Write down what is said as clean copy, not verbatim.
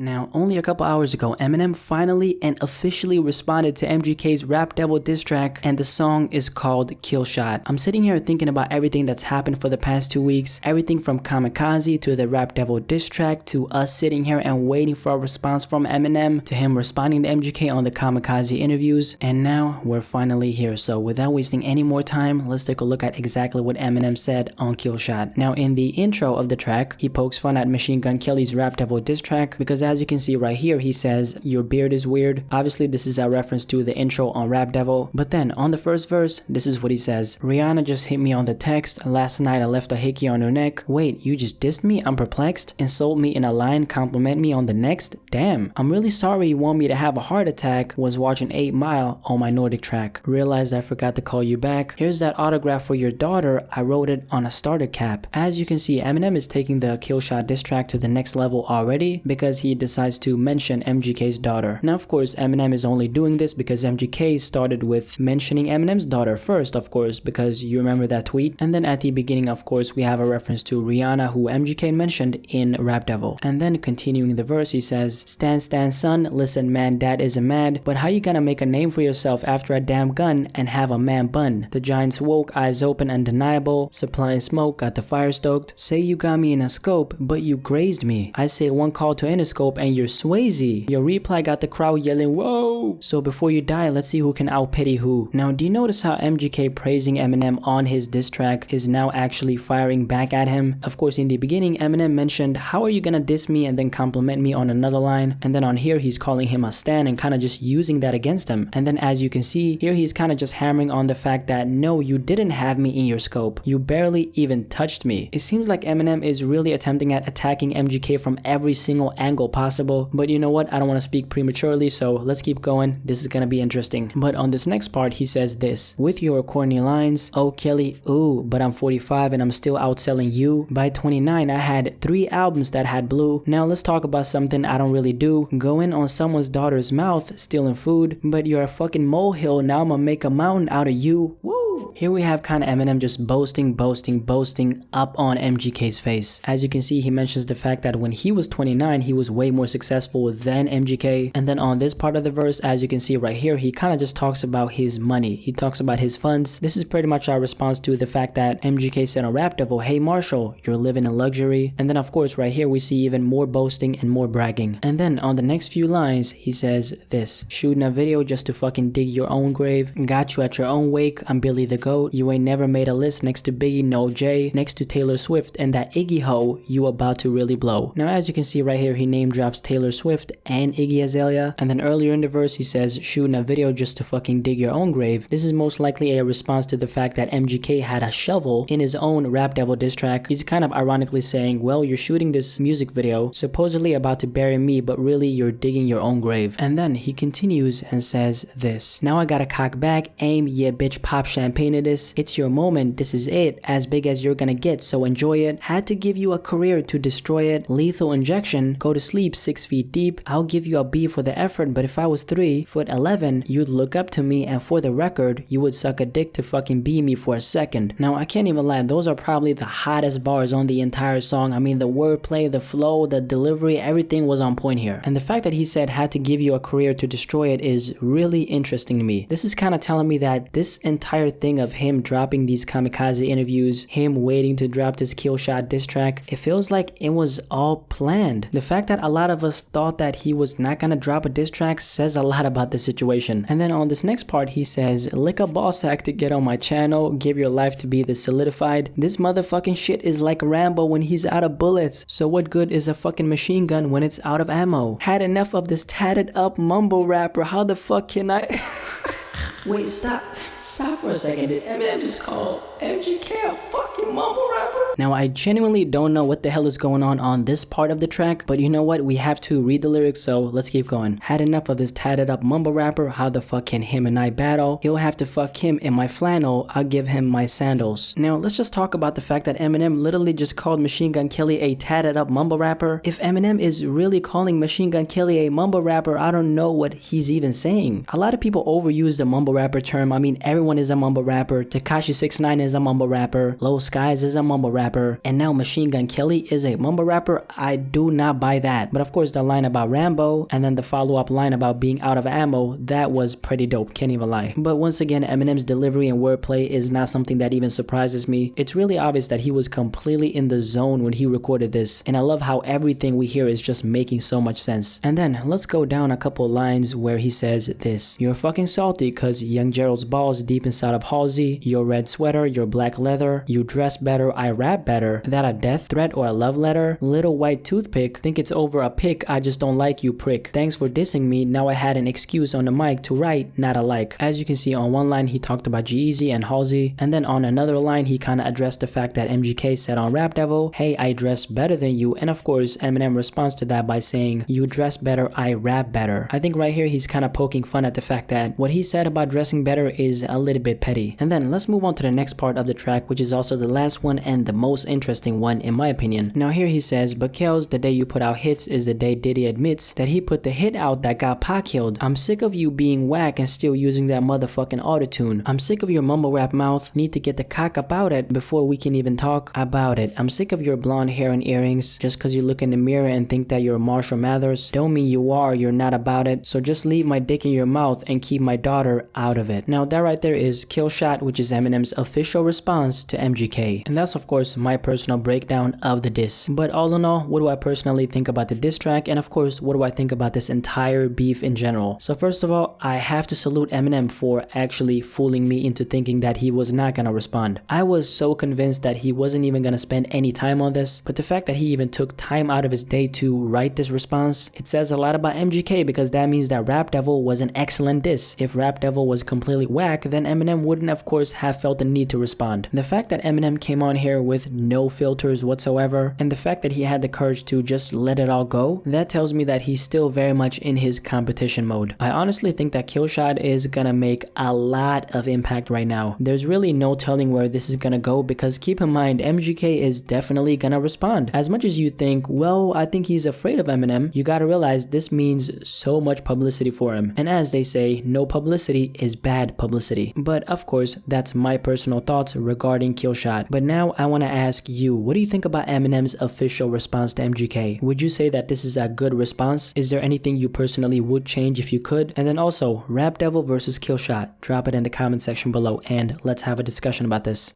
Now, only a couple hours ago, Eminem finally and officially responded to MGK's Rap Devil diss track, and the song is called Killshot. I'm sitting here thinking about everything that's happened for the past 2 weeks, everything from Kamikaze to the Rap Devil diss track to us sitting here and waiting for a response from Eminem to him responding to MGK on the Kamikaze interviews, and now we're finally here. So without wasting any more time, let's take a look at exactly what Eminem said on Killshot. Now, in the intro of the track, he pokes fun at Machine Gun Kelly's Rap Devil diss track because as you can see right here, he says, "Your beard is weird." Obviously, this is a reference to the intro on Rap Devil. But then on the first verse, this is what he says. "Rihanna just hit me on the text. Last night I left a hickey on her neck. Wait, you just dissed me? I'm perplexed. Insult me in a line, compliment me on the next? Damn. I'm really sorry you want me to have a heart attack. Was watching 8 Mile on my Nordic track. Realized I forgot to call you back. Here's that autograph for your daughter. I wrote it on a starter cap." As you can see, Eminem is taking the Killshot diss track to the next level already because he decides to mention MGK's daughter. Now, of course, Eminem is only doing this because MGK started with mentioning Eminem's daughter first, of course, because you remember that tweet. And then at the beginning, of course, we have a reference to Rihanna, who MGK mentioned in Rap Devil. And then continuing the verse, he says, "Stand, son, listen man, dad isn't mad, but how you gonna make a name for yourself after a damn gun and have a man bun? The giants woke, eyes open, undeniable, supplying smoke, got the fire stoked. Say you got me in a scope, but you grazed me. I say one call to Interscope and you're Swayze. Your reply got the crowd yelling, whoa. So before you die, let's see who can out-pity who." Now, do you notice how MGK praising Eminem on his diss track is now actually firing back at him? Of course, in the beginning, Eminem mentioned, "How are you gonna diss me and then compliment me on another line?" And then on here, he's calling him a stan and kind of just using that against him. And then as you can see, here he's kind of just hammering on the fact that no, you didn't have me in your scope. You barely even touched me. It seems like Eminem is really attempting at attacking MGK from every single angle possible. But you know what? I don't want to speak prematurely, so let's keep going. This is gonna be interesting. But on this next part, he says this. "With your corny lines, oh Kelly, ooh, but I'm 45 and I'm still outselling you. By 29, I had 3 albums that had blue. Now let's talk about something I don't really do. Go in on someone's daughter's mouth, stealing food, but you're a fucking molehill. Now I'm gonna make a mountain out of you. Woo!" Here we have kind of Eminem just boasting up on MGK's face. As you can see, he mentions the fact that when he was 29, he was way more successful than MGK. And then on this part of the verse, as you can see right here, he kind of just talks about his money. He talks about his funds. This is pretty much our response to the fact that MGK said on Rap Devil, "Hey Marshall, you're living in luxury." And then of course right here we see even more boasting and more bragging. And then on the next few lines, he says this. "Shooting a video just to fucking dig your own grave. Got you at your own wake. I'm Billy the Goat. You ain't never made a list next to Biggie, no Jay, next to Taylor Swift, and that Iggy hoe, you about to really blow." Now as you can see right here, he name drops Taylor Swift and Iggy Azalea. And then earlier in the verse, he says, "Shooting a video just to fucking dig your own grave." This is most likely a response to the fact that MGK had a shovel in his own Rap Devil diss track. He's kind of ironically saying, well, you're shooting this music video supposedly about to bury me, but really you're digging your own grave. And then he continues and says this. "Now I gotta cock back, aim, yeah bitch, pop champagne to this. It's your moment, this is it, as big as you're gonna get, so enjoy it. Had to give you a career to destroy it. Lethal injection, go to sleep 6 feet deep. I'll give you a B for the effort, but if I was 3'11", you'd look up to me, and for the record, you would suck a dick to fucking be me for a second." Now I can't even lie, those are probably the hottest bars on the entire song. I mean, the wordplay, the flow, the delivery, everything was on point here. And the fact that he said had to give you a career to destroy it is really interesting to me. This is kind of telling me that this entire thing of him dropping these Kamikaze interviews, him waiting to drop this Killshot diss track, it feels like it was all planned. The fact that a lot of us thought that he was not gonna drop a diss track says a lot about the situation. And then on this next part, he says, "Lick a ball sack to get on my channel, give your life to be this solidified. This motherfucking shit is like Rambo when he's out of bullets. So what good is a fucking machine gun when it's out of ammo? Had enough of this tatted up mumble rapper. How the fuck can I..." Wait, stop for a second. Did Eminem just call MGK a fucking mumble rapper? Now I genuinely don't know what the hell is going on this part of the track, but you know what, we have to read the lyrics, so let's keep going. "Had enough of this tatted up mumble rapper. How the fuck can him and I battle? He'll have to fuck him in my flannel. I'll give him my sandals." Now let's just talk about the fact that Eminem literally just called Machine Gun Kelly a tatted up mumble rapper. If Eminem is really calling Machine Gun Kelly a mumble rapper, I don't know what he's even saying. A lot of people overuse the mumble mumble rapper term. I mean, everyone is a mumble rapper. Tekashi 69 is a mumble rapper. Lil Skies is a mumble rapper. And now Machine Gun Kelly is a mumble rapper. I do not buy that. But of course, the line about Rambo and then the follow-up line about being out of ammo, that was pretty dope, can't even lie. But once again, Eminem's delivery and wordplay is not something that even surprises me. It's really obvious that he was completely in the zone when he recorded this, and I love how everything we hear is just making so much sense. And then let's go down a couple lines where he says this: "You're fucking salty cause young Gerald's balls deep inside of Halsey, your red sweater, your black leather, you dress better, I rap better, that a death threat or a love letter, little white toothpick, think it's over a pick, I just don't like you prick, thanks for dissing me, now I had an excuse on the mic to write, not a like." As you can see, on one line he talked about G-Eazy and Halsey, and then on another line he kinda addressed the fact that MGK said on Rap Devil, "Hey, I dress better than you," and of course Eminem responds to that by saying, "You dress better, I rap better." I think right here he's kinda poking fun at the fact that what he said about dressing better is a little bit petty. And then let's move on to the next part of the track, which is also the last one and the most interesting one in my opinion. Now here he says, "But Kels, the day you put out hits is the day Diddy admits that he put the hit out that got Pac killed. I'm sick of you being whack and still using that motherfucking autotune. I'm sick of your mumble rap mouth, need to get the cock about it before we can even talk about it. I'm sick of your blonde hair and earrings. Just cause you look in the mirror and think that you're Marshall Mathers, don't mean you're not about it. So just leave my dick in your mouth and keep my daughter out of it." Now that right there is Killshot, which is Eminem's official response to MGK. And that's of course my personal breakdown of the diss. But all in all, what do I personally think about the diss track, and of course what do I think about this entire beef in general? So first of all, I have to salute Eminem for actually fooling me into thinking that he was not gonna respond. I was so convinced that he wasn't even gonna spend any time on this, but the fact that he even took time out of his day to write this response, it says a lot about MGK, because that means that Rap Devil was an excellent diss. If Rap Devil was completely whack, then Eminem wouldn't of course have felt the need to respond. The fact that Eminem came on here with no filters whatsoever, and the fact that he had the courage to just let it all go, that tells me that he's still very much in his competition mode. I honestly think that Killshot is gonna make a lot of impact right now. There's really no telling where this is gonna go, because keep in mind, MGK is definitely gonna respond. As much as you think, well, I think he's afraid of Eminem, you gotta realize this means so much publicity for him. And as they say, no publicity is bad publicity. But of course, that's my personal thoughts regarding Killshot. But now I wanna ask you, what do you think about Eminem's official response to MGK? Would you say that this is a good response? Is there anything you personally would change if you could? And then also, Rap Devil versus Killshot. Drop it in the comment section below and let's have a discussion about this.